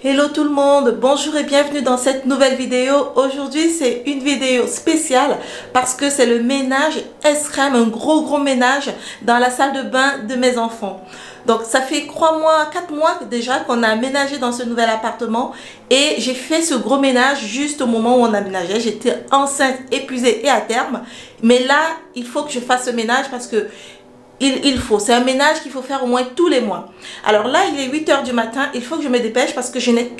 Hello tout le monde, bonjour et bienvenue dans cette nouvelle vidéo. Aujourd'hui c'est une vidéo spéciale parce que c'est le ménage extrême, un gros ménage dans la salle de bain de mes enfants. Donc ça fait 4 mois déjà qu'on a aménagé dans ce nouvel appartement et j'ai fait ce gros ménage juste au moment où on aménageait. J'étais enceinte, épuisée et à terme. Mais là, il faut que je fasse ce ménage parce que c'est un ménage qu'il faut faire au moins tous les mois. Alors là, il est 8 h du matin, il faut que je me dépêche parce que je n'ai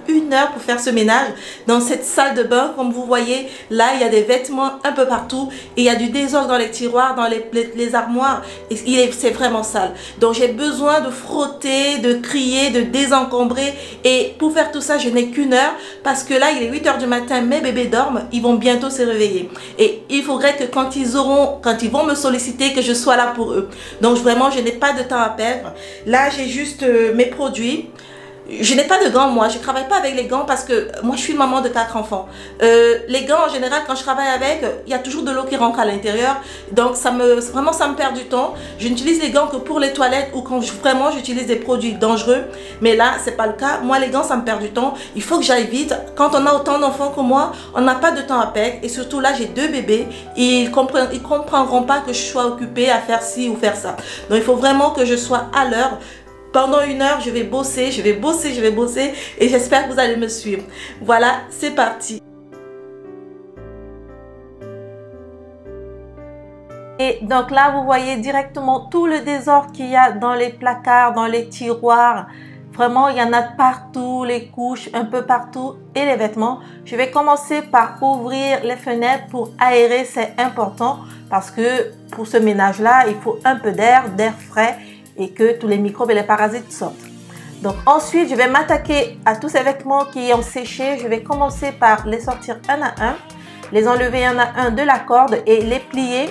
une heure pour faire ce ménage dans cette salle de bain. Comme vous voyez, là, il y a des vêtements un peu partout et il y a du désordre dans les tiroirs, dans les armoires. C'est vraiment sale. Donc, j'ai besoin de frotter, de crier, de désencombrer. Et pour faire tout ça, je n'ai qu'une heure parce que là, il est 8 h du matin, mes bébés dorment, ils vont bientôt se réveiller. Et il faudrait que quand ils vont me solliciter, que je sois là pour eux. Donc vraiment je n'ai pas de temps à perdre. Là j'ai juste mes produits. Je n'ai pas de gants moi, je travaille pas avec les gants parce que moi je suis maman de 4 enfants. Les gants en général quand je travaille avec, il y a toujours de l'eau qui rentre à l'intérieur. Donc ça me perd du temps. Je n'utilise les gants que pour les toilettes ou quand vraiment j'utilise des produits dangereux. Mais là c'est pas le cas. Moi les gants ça me perd du temps. Il faut que j'aille vite. Quand on a autant d'enfants que moi, on n'a pas de temps à perdre. Et surtout là j'ai 2 bébés. Ils comprendront pas que je sois occupée à faire ci ou faire ça. Donc il faut vraiment que je sois à l'heure. Pendant une heure, je vais bosser et j'espère que vous allez me suivre. Voilà, c'est parti. Et donc là, vous voyez directement tout le désordre qu'il y a dans les placards, dans les tiroirs. Vraiment, il y en a partout, les couches, un peu partout et les vêtements. Je vais commencer par ouvrir les fenêtres pour aérer, c'est important parce que pour ce ménage-là, il faut un peu d'air frais et que tous les microbes et les parasites sortent. Donc ensuite, je vais m'attaquer à tous ces vêtements qui ont séché. Je vais commencer par les sortir un à un, les enlever un à un de la corde et les plier.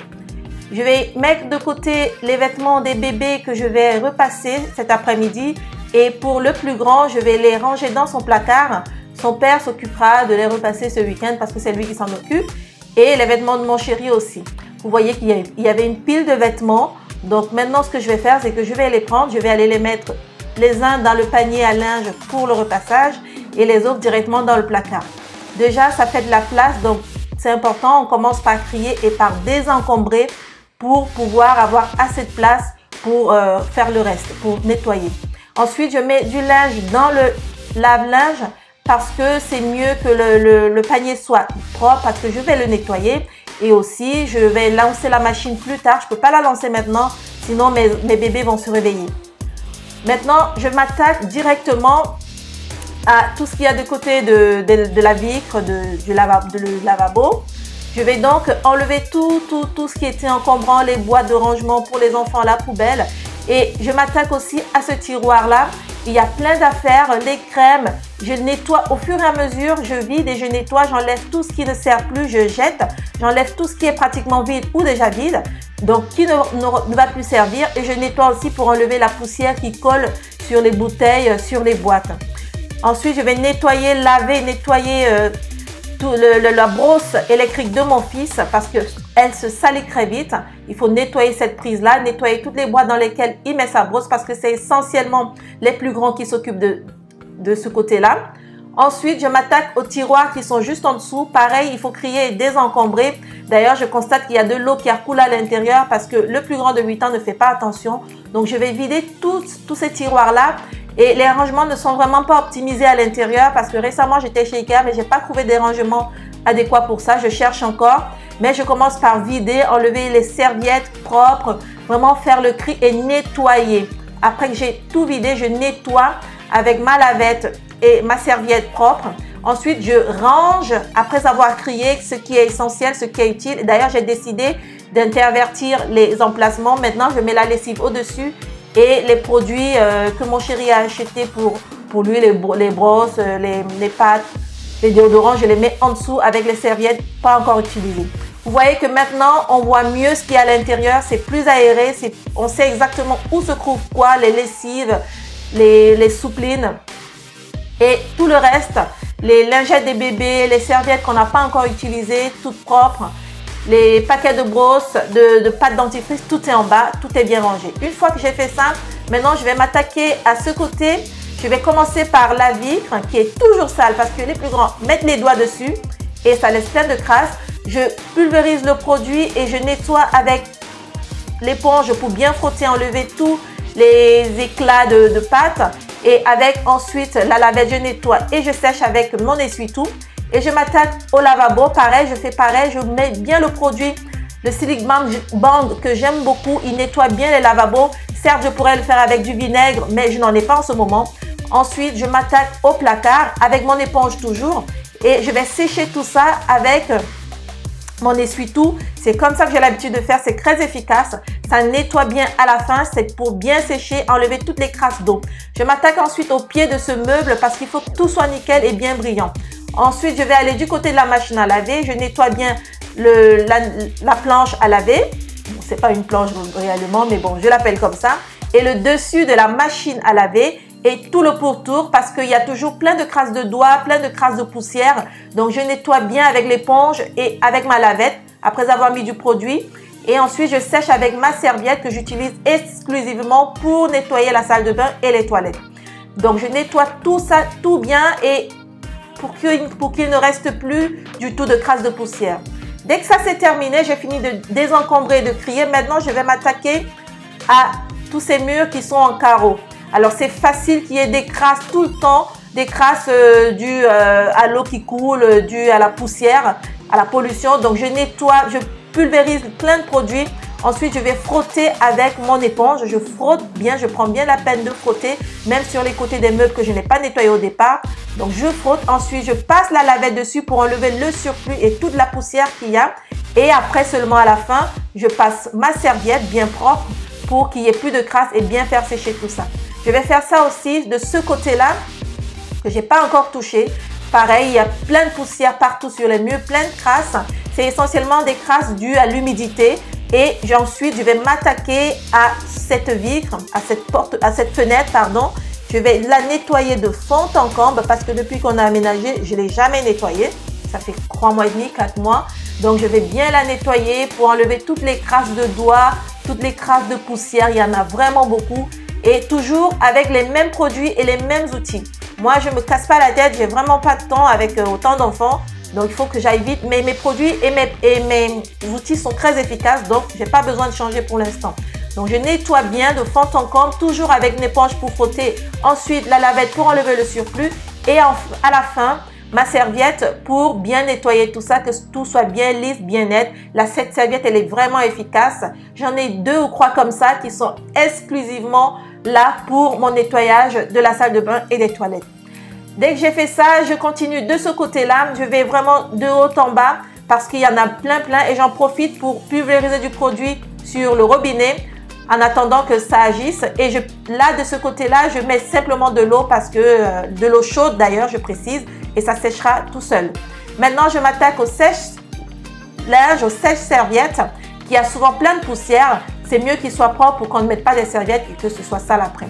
Je vais mettre de côté les vêtements des bébés que je vais repasser cet après-midi. Et pour le plus grand, je vais les ranger dans son placard. Son père s'occupera de les repasser ce week-end parce que c'est lui qui s'en occupe. Et les vêtements de mon chéri aussi. Vous voyez qu'il y avait une pile de vêtements. Donc maintenant, ce que je vais faire, c'est que je vais les prendre. Je vais aller les mettre les uns dans le panier à linge pour le repassage et les autres directement dans le placard. Déjà, ça fait de la place. Donc, c'est important. On commence par trier et par désencombrer pour pouvoir avoir assez de place pour faire le reste, pour nettoyer. Ensuite, je mets du linge dans le lave-linge parce que c'est mieux que le panier soit propre parce que je vais le nettoyer. Et aussi, je vais lancer la machine plus tard. Je ne peux pas la lancer maintenant, sinon mes bébés vont se réveiller. Maintenant, je m'attaque directement à tout ce qu'il y a de côté de la vitre, du lavabo. Je vais donc enlever tout ce qui était encombrant, les boîtes de rangement pour les enfants, la poubelle. Et je m'attaque aussi à ce tiroir-là. Il y a plein d'affaires, les crèmes. Je nettoie au fur et à mesure, je vide et je nettoie. J'enlève tout ce qui ne sert plus, je jette. J'enlève tout ce qui est pratiquement vide ou déjà vide, donc qui ne va plus servir. Et je nettoie aussi pour enlever la poussière qui colle sur les bouteilles, sur les boîtes. Ensuite, je vais nettoyer, laver, nettoyer la brosse électrique de mon fils parce qu'elle se salit très vite. Il faut nettoyer cette prise-là, nettoyer toutes les boîtes dans lesquelles il met sa brosse parce que c'est essentiellement les plus grands qui s'occupent de ce côté-là. Ensuite, je m'attaque aux tiroirs qui sont juste en dessous. Pareil, il faut trier et désencombrer. D'ailleurs, je constate qu'il y a de l'eau qui a coulé à l'intérieur parce que le plus grand de 8 ans ne fait pas attention. Donc, je vais vider tous ces tiroirs-là. Et les rangements ne sont vraiment pas optimisés à l'intérieur parce que récemment, j'étais chez Ikea, mais je n'ai pas trouvé des rangements adéquats pour ça. Je cherche encore. Mais je commence par vider, enlever les serviettes propres, vraiment faire le tri et nettoyer. Après que j'ai tout vidé, je nettoie avec ma lavette et ma serviette propre. Ensuite, je range après avoir trié ce qui est essentiel, ce qui est utile. D'ailleurs, j'ai décidé d'intervertir les emplacements. Maintenant, je mets la lessive au-dessus et les produits que mon chéri a achetés pour lui, les brosses, les pâtes, les déodorants, je les mets en dessous avec les serviettes pas encore utilisées. Vous voyez que maintenant, on voit mieux ce qu'il y a à l'intérieur. C'est plus aéré. On sait exactement où se trouve quoi, les lessives, les souplines et tout le reste. Les lingettes des bébés, les serviettes qu'on n'a pas encore utilisées, toutes propres. Les paquets de brosses, de pâte dentifrice, tout est en bas, tout est bien rangé. Une fois que j'ai fait ça, maintenant je vais m'attaquer à ce côté. Je vais commencer par la vitre qui est toujours sale parce que les plus grands mettent les doigts dessus et ça laisse plein de crasse. Je pulvérise le produit et je nettoie avec l'éponge pour bien frotter, enlever tous les éclats de pâte. Et avec ensuite la lavette, je nettoie et je sèche avec mon essuie-tout. Et je m'attaque au lavabo. Pareil, je fais pareil. Je mets bien le produit, le Silic Band que j'aime beaucoup. Il nettoie bien les lavabos. Certes, je pourrais le faire avec du vinaigre, mais je n'en ai pas en ce moment. Ensuite, je m'attaque au placard avec mon éponge toujours. Et je vais sécher tout ça avec mon essuie-tout. C'est comme ça que j'ai l'habitude de faire. C'est très efficace. Ça nettoie bien à la fin. C'est pour bien sécher, enlever toutes les crasses d'eau. Je m'attaque ensuite au pied de ce meuble parce qu'il faut que tout soit nickel et bien brillant. Ensuite, je vais aller du côté de la machine à laver. Je nettoie bien la planche à laver. Bon, c'est pas une planche réellement, mais bon, je l'appelle comme ça. Et le dessus de la machine à laver et tout le pourtour parce qu'il y a toujours plein de crasses de doigts, plein de crasses de poussière. Donc, je nettoie bien avec l'éponge et avec ma lavette après avoir mis du produit. Et ensuite, je sèche avec ma serviette que j'utilise exclusivement pour nettoyer la salle de bain et les toilettes. Donc, je nettoie tout ça, tout bien et pour qu'il ne reste plus du tout de crasses de poussière. Dès que ça c'est terminé, j'ai fini de désencombrer et de trier. Maintenant, je vais m'attaquer à tous ces murs qui sont en carreau. Alors, c'est facile qu'il y ait des crasses tout le temps, des crasses dues à l'eau qui coule, dues à la poussière, à la pollution. Donc, je nettoie, je pulvérise plein de produits. Ensuite, je vais frotter avec mon éponge. Je frotte bien, je prends bien la peine de frotter, même sur les côtés des meubles que je n'ai pas nettoyés au départ. Donc, je frotte. Ensuite, je passe la lavette dessus pour enlever le surplus et toute la poussière qu'il y a. Et après, seulement à la fin, je passe ma serviette bien propre pour qu'il n'y ait plus de crasse et bien faire sécher tout ça. Je vais faire ça aussi de ce côté-là que je n'ai pas encore touché. Pareil, il y a plein de poussière partout sur les murs, plein de crasses. C'est essentiellement des crasses dues à l'humidité. Et ensuite, je vais m'attaquer à cette vitre, à cette fenêtre, pardon. Je vais la nettoyer de fond en comble parce que depuis qu'on a aménagé, je ne l'ai jamais nettoyée. Ça fait 3 mois et demi, 4 mois. Donc, je vais bien la nettoyer pour enlever toutes les crasses de doigts, toutes les crasses de poussière. Il y en a vraiment beaucoup. Et toujours avec les mêmes produits et les mêmes outils. Moi, je ne me casse pas la tête. J'ai vraiment pas de temps avec autant d'enfants. Donc, il faut que j'aille vite. Mais mes produits et mes outils sont très efficaces. Donc, je n'ai pas besoin de changer pour l'instant. Donc, je nettoie bien de fond en comble, toujours avec une éponge pour frotter. Ensuite, la lavette pour enlever le surplus. Et à la fin, ma serviette pour bien nettoyer tout ça, que tout soit bien lisse, bien net. Cette serviette, elle est vraiment efficace. J'en ai 2 ou 3 comme ça qui sont exclusivement là pour mon nettoyage de la salle de bain et des toilettes. Dès que j'ai fait ça, je continue de ce côté-là. Je vais vraiment de haut en bas parce qu'il y en a plein et j'en profite pour pulvériser du produit sur le robinet en attendant que ça agisse. Et là, de ce côté-là, je mets simplement de l'eau parce que de l'eau chaude d'ailleurs, je précise, et ça séchera tout seul. Maintenant, je m'attaque au sèche-linge, au sèche-serviette qui a souvent plein de poussière. C'est mieux qu'il soit propre pour qu'on ne mette pas des serviettes et que ce soit sale après.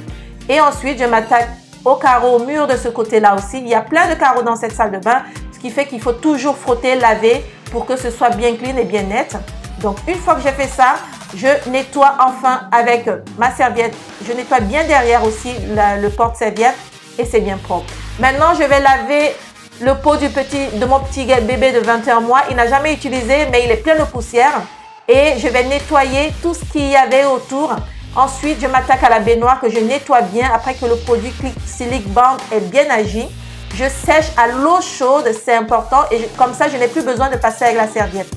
Et ensuite, je m'attaque au carreau, au mur de ce côté-là aussi. Il y a plein de carreaux dans cette salle de bain, ce qui fait qu'il faut toujours frotter, laver pour que ce soit bien clean et bien net. Donc, une fois que j'ai fait ça, je nettoie enfin avec ma serviette. Je nettoie bien derrière aussi le porte-serviette et c'est bien propre. Maintenant, je vais laver le pot de mon petit bébé de 21 mois. Il n'a jamais utilisé, mais il est plein de poussière. Et je vais nettoyer tout ce qu'il y avait autour. Ensuite, je m'attaque à la baignoire que je nettoie bien après que le produit Silic Band est bien agi. Je sèche à l'eau chaude, c'est important. Et comme ça, je n'ai plus besoin de passer avec la serviette.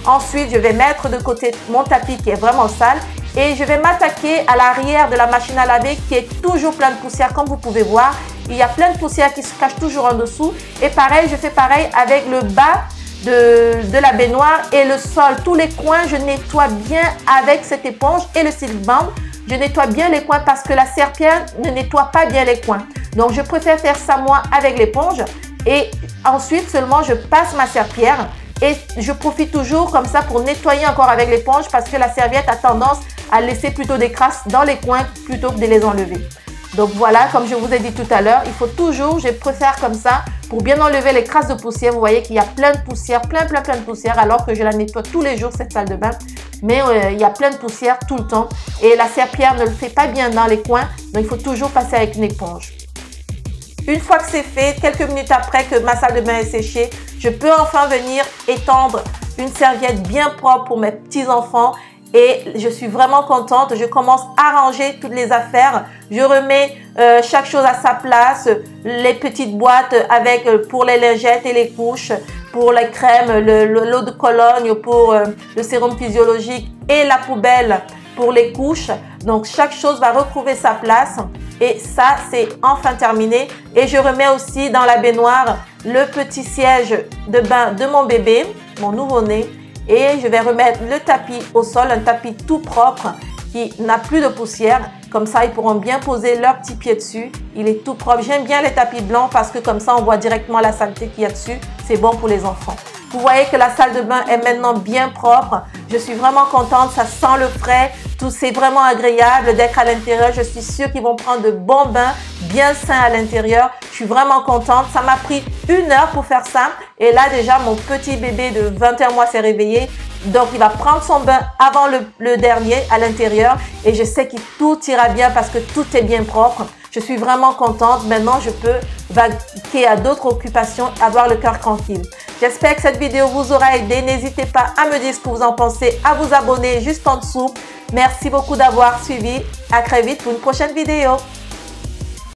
Ensuite, je vais mettre de côté mon tapis qui est vraiment sale. Et je vais m'attaquer à l'arrière de la machine à laver qui est toujours plein de poussière. Comme vous pouvez voir, il y a plein de poussière qui se cache toujours en dessous. Et pareil, je fais pareil avec le bas de la baignoire et le sol. Tous les coins, je nettoie bien avec cette éponge et le Silic Band. Je nettoie bien les coins parce que la serpillère ne nettoie pas bien les coins. Donc, je préfère faire ça moi avec l'éponge. Et ensuite, seulement, je passe ma serpillère. Et je profite toujours comme ça pour nettoyer encore avec l'éponge parce que la serviette a tendance à laisser plutôt des crasses dans les coins plutôt que de les enlever. Donc voilà, comme je vous ai dit tout à l'heure, il faut toujours, je préfère comme ça pour bien enlever les crasses de poussière. Vous voyez qu'il y a plein de poussière, plein de poussière alors que je la nettoie tous les jours cette salle de bain. Mais il y a plein de poussière tout le temps et la serpillère ne le fait pas bien dans les coins. Donc il faut toujours passer avec une éponge. Une fois que c'est fait, quelques minutes après que ma salle de bain est séchée, je peux enfin venir étendre une serviette bien propre pour mes petits-enfants. Et je suis vraiment contente. Je commence à ranger toutes les affaires. Je remets chaque chose à sa place. Les petites boîtes avec pour les lingettes et les couches, pour les crèmes, l'eau de Cologne pour le sérum physiologique et la poubelle pour les couches. Donc, chaque chose va retrouver sa place. Et ça, c'est enfin terminé. Et je remets aussi dans la baignoire le petit siège de bain de mon bébé, mon nouveau-né. Et je vais remettre le tapis au sol, un tapis tout propre qui n'a plus de poussière. Comme ça, ils pourront bien poser leurs petits pieds dessus. Il est tout propre. J'aime bien les tapis blancs parce que comme ça, on voit directement la saleté qu'il y a dessus. C'est bon pour les enfants. Vous voyez que la salle de bain est maintenant bien propre. Je suis vraiment contente. Ça sent le frais. Tout, c'est vraiment agréable d'être à l'intérieur. Je suis sûre qu'ils vont prendre de bons bains bien sains à l'intérieur. Je suis vraiment contente. Ça m'a pris 1 heure pour faire ça. Et là, déjà, mon petit bébé de 21 mois s'est réveillé. Donc, il va prendre son bain avant le dernier à l'intérieur. Et je sais que tout ira bien parce que tout est bien propre. Je suis vraiment contente. Maintenant, je peux vaquer à d'autres occupations, avoir le cœur tranquille. J'espère que cette vidéo vous aura aidé. N'hésitez pas à me dire ce que vous en pensez, à vous abonner juste en dessous. Merci beaucoup d'avoir suivi. À très vite pour une prochaine vidéo.